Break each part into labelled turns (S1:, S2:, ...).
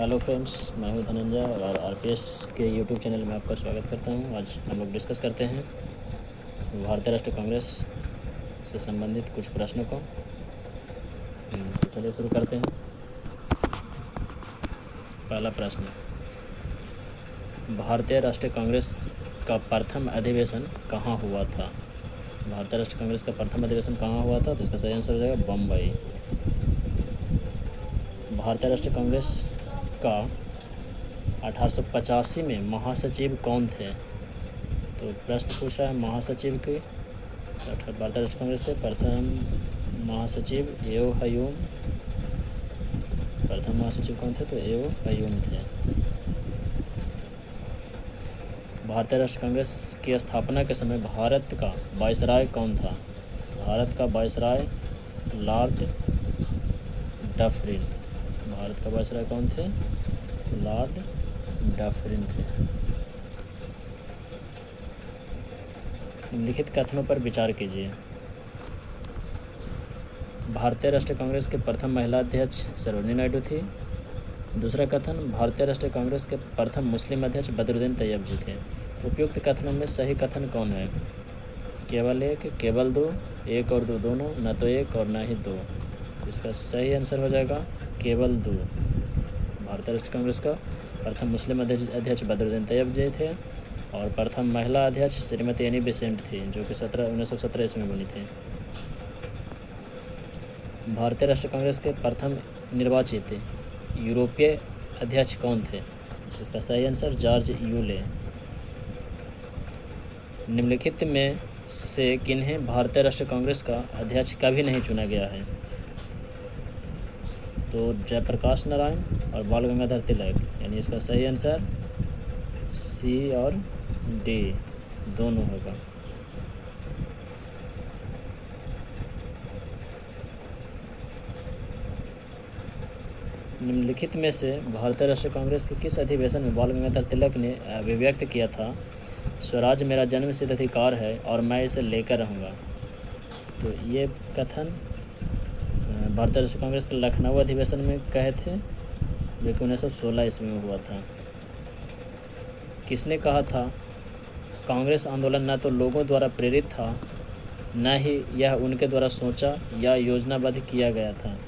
S1: Hello friends, मैं हूं धनंजय और आरपीएस के यूट्यूब चैनल में आपका स्वागत करता हूं। आज हम लोग डिस्कस करते हैं भारतीय राष्ट्रीय कांग्रेस से संबंधित कुछ प्रश्नों को। तो चलिए शुरू करते हैं। पहला प्रश्न, भारतीय राष्ट्रीय कांग्रेस का प्रथम अधिवेशन कहाँ हुआ था? भारतीय राष्ट्रीय कांग्रेस का प्रथम अधिवेशन कहाँ हुआ था? तो इसका सही आंसर हो जाएगा बम्बई। भारतीय राष्ट्रीय कांग्रेस का 1885 में महासचिव कौन थे? तो प्रश्न पूछ रहा है महासचिव के। भारतीय राष्ट्रीय कांग्रेस के प्रथम महासचिव एओ हयूम। प्रथम महासचिव कौन थे? तो एओ हयूम थे। भारतीय राष्ट्रीय कांग्रेस की स्थापना के समय भारत का वायसराय कौन था? भारत का वायसराय लॉर्ड डफरिन। भारत का वायसराय कौन थे? लॉर्ड डफरिन थे। निम्नलिखित कथनों पर विचार कीजिए। भारतीय राष्ट्रीय कांग्रेस के प्रथम महिला अध्यक्ष सरोजिनी नायडू थी। दूसरा कथन, भारतीय राष्ट्रीय कांग्रेस के प्रथम मुस्लिम अध्यक्ष बदरुद्दीन तैयब जी थे। तो उपयुक्त कथनों में सही कथन कौन है? केवल एक, केवल दो, एक और दो दोनों, न तो एक और न ही दो। इसका सही आंसर हो जाएगा केवल दो। भारतीय राष्ट्रीय कांग्रेस का प्रथम मुस्लिम अध्यक्ष बदरुद्दीन तैयब जी थे और प्रथम महिला अध्यक्ष श्रीमती एनी बेसेंट थी, जो कि 1917 ईस्वी में बनी थी। भारतीय राष्ट्रीय कांग्रेस के प्रथम निर्वाचित यूरोपीय अध्यक्ष कौन थे? इसका सही आंसर जॉर्ज यूले। निम्नलिखित में से किन्हें भारतीय राष्ट्रीय कांग्रेस का अध्यक्ष कभी नहीं चुना गया है? तो जयप्रकाश नारायण और बाल गंगाधर तिलक, यानी इसका सही आंसर सी और डी दोनों होगा। निम्नलिखित में से भारतीय राष्ट्रीय कांग्रेस के किस अधिवेशन में बाल गंगाधर तिलक ने अभिव्यक्त किया था, स्वराज मेरा जन्मसिद्ध अधिकार है और मैं इसे लेकर रहूँगा? तो ये कथन भारतीय राष्ट्रीय कांग्रेस के लखनऊ अधिवेशन में कहे थे, जो कि 1916 ईस्वी में हुआ था। किसने कहा था, कांग्रेस आंदोलन न तो लोगों द्वारा प्रेरित था, न ही यह उनके द्वारा सोचा या योजनाबद्ध किया गया था?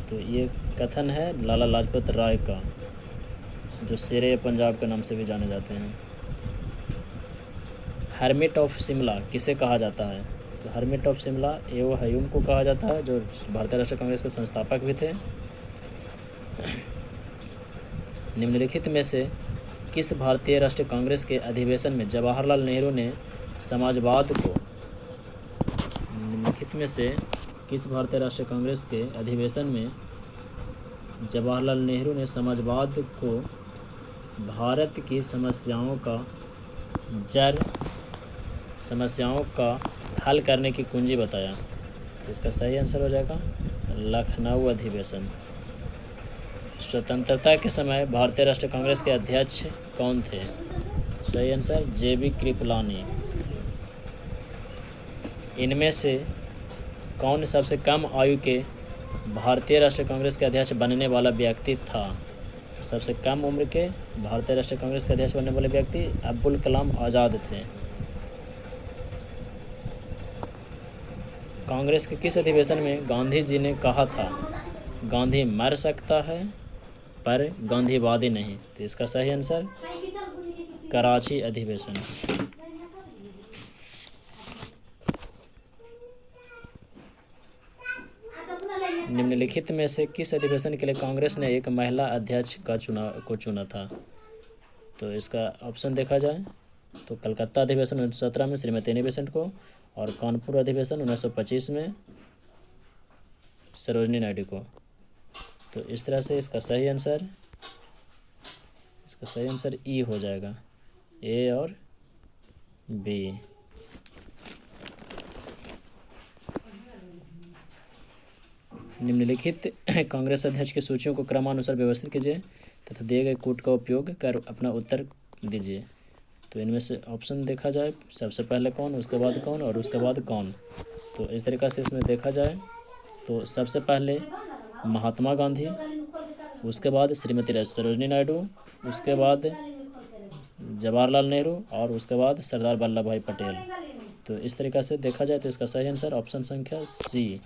S1: तो ये कथन है लाला लाजपत राय का, जो शेरे पंजाब के नाम से भी जाने जाते हैं। हर्मिट ऑफ शिमला किसे कहा जाता है? तो हर्मिट ऑफ शिमला एओ हयूम को कहा जाता है, जो भारतीय राष्ट्रीय कांग्रेस के संस्थापक भी थे। निम्नलिखित में से किस भारतीय राष्ट्रीय कांग्रेस के अधिवेशन में जवाहरलाल नेहरू ने समाजवाद को निम्नलिखित में से किस भारतीय राष्ट्रीय कांग्रेस के अधिवेशन में जवाहरलाल नेहरू ने समाजवाद को भारत की समस्याओं का हल करने की कुंजी बताया? तो इसका सही आंसर हो जाएगा लखनऊ अधिवेशन। स्वतंत्रता के समय भारतीय राष्ट्रीय कांग्रेस के अध्यक्ष कौन थे? सही आंसर जेबी कृपलानी। इनमें से कौन सबसे कम आयु के भारतीय राष्ट्रीय कांग्रेस के अध्यक्ष बनने वाला व्यक्ति था? सबसे कम उम्र के भारतीय राष्ट्रीय कांग्रेस के अध्यक्ष बनने वाले व्यक्ति अब्दुल कलाम आज़ाद थे। कांग्रेस के किस अधिवेशन में गांधी जी ने कहा था, गांधी मर सकता है पर गांधीवादी नहीं? तो इसका सही आंसर कराची अधिवेशन। निम्नलिखित में से किस अधिवेशन के लिए कांग्रेस ने एक महिला अध्यक्ष को चुना था? तो इसका ऑप्शन देखा जाए तो कलकत्ता अधिवेशन 1917 में श्रीमती एनी बेसेंट को, और कानपुर अधिवेशन 1925 में सरोजिनी नायडू को। तो इस तरह से इसका सही आंसर ई हो जाएगा, ए और बी। निम्नलिखित कांग्रेस अध्यक्ष की सूचियों को क्रमानुसार व्यवस्थित कीजिए तथा दिए गए कूट का उपयोग कर अपना उत्तर दीजिए। तो इनमें से ऑप्शन देखा जाए, सबसे पहले कौन, उसके बाद कौन और उसके बाद कौन। तो इस तरीक़ा से इसमें देखा जाए तो सबसे पहले महात्मा गांधी, उसके बाद श्रीमती सरोजनी नायडू, उसके बाद जवाहरलाल नेहरू और उसके बाद सरदार वल्लभ भाई पटेल। तो इस तरीक़ा से देखा जाए तो इसका सही आंसर ऑप्शन संख्या सी।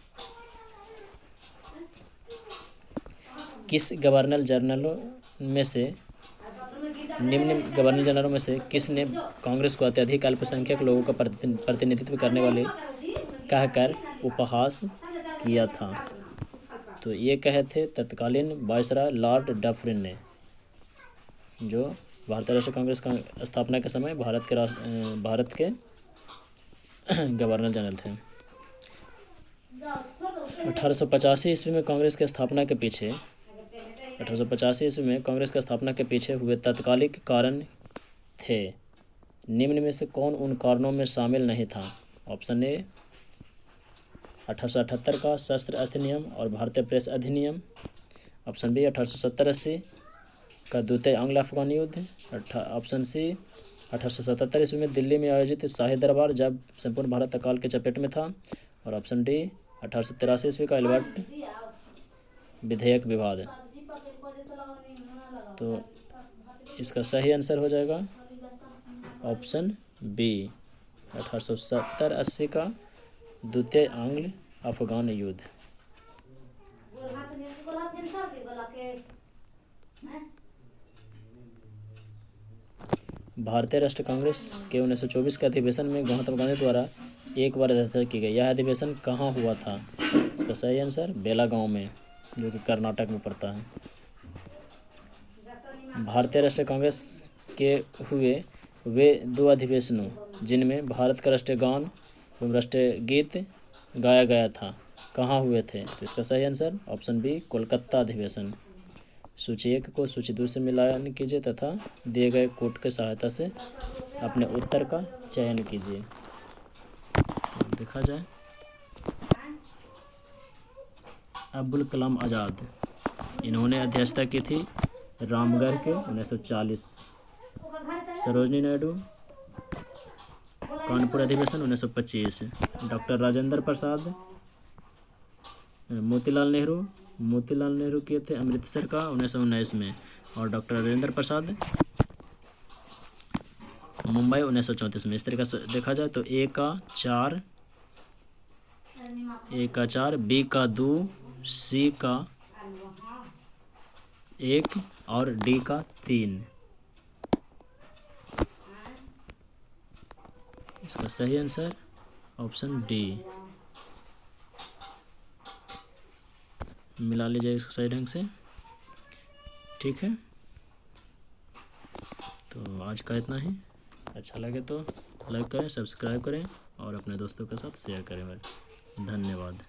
S1: किस गवर्नर जनरलों में से निम्न गवर्नर जनरलों में से किसने कांग्रेस को अत्यधिक अल्पसंख्यक लोगों का प्रतिनिधित्व करने वाले कहकर उपहास किया था? तो ये कहे थे तत्कालीन वायसराय लॉर्ड डफरिन ने, जो भारतीय राष्ट्रीय कांग्रेस का स्थापना के समय भारत के गवर्नर जनरल थे। 1885 ईस्वी में कांग्रेस की स्थापना के पीछे 1885 ईस्वी में कांग्रेस की स्थापना के पीछे हुए तात्कालिक कारण थे। निम्न में से कौन उन कारणों में शामिल नहीं था? ऑप्शन ए 1878 का शस्त्र अधिनियम और भारतीय प्रेस अधिनियम। ऑप्शन बी 1870-80 का द्वितीय एंग्लो अफगान युद्ध। ऑप्शन सी 1877 ईस्वी में दिल्ली में आयोजित शाही दरबार जब संपूर्ण भारत अकाल के चपेट में था। और ऑप्शन डी 1883 ईस्वी का एल्बर्ट विधेयक विवाद। तो इसका सही आंसर हो जाएगा ऑप्शन बी 1870-80 का द्वितीय एंग्लो अफगान युद्ध। भारतीय राष्ट्रीय कांग्रेस के 1924 के अधिवेशन में महात्मा गांधी द्वारा एक बार अध्यक्षता की गई। यह अधिवेशन कहाँ हुआ था? इसका सही आंसर बेलागांव में, जो कि कर्नाटक में पड़ता है। भारतीय राष्ट्रीय कांग्रेस के हुए वे 2 अधिवेशनों जिनमें भारत का राष्ट्रीय गान एवं राष्ट्रीय गीत गाया गया था कहाँ हुए थे? तो इसका सही आंसर ऑप्शन बी कोलकाता अधिवेशन। सूची 1 को सूची 2 से मिलान कीजिए तथा दिए गए कोड की सहायता से अपने उत्तर का चयन कीजिए। देखा जाए, अब्दुल कलाम आज़ाद, इन्होंने अध्यक्षता की थी रामगढ़ के 1940। सरोजनी नायडू कानपुर अधिवेशन 1925। डॉक्टर राजेंद्र प्रसाद मोतीलाल नेहरू किए थे अमृतसर का 1919 में। और डॉक्टर राजेंद्र प्रसाद मुंबई 1934 में। इस तरीके से देखा जाए तो ए का 4, बी का 2, सी का 1 और डी का 3। इसका सही आंसर ऑप्शन डी। मिला लीजिए इसको सही ढंग से, ठीक है। तो आज का इतना ही। अच्छा लगे तो लाइक करें, सब्सक्राइब करें और अपने दोस्तों के साथ शेयर करें। धन्यवाद।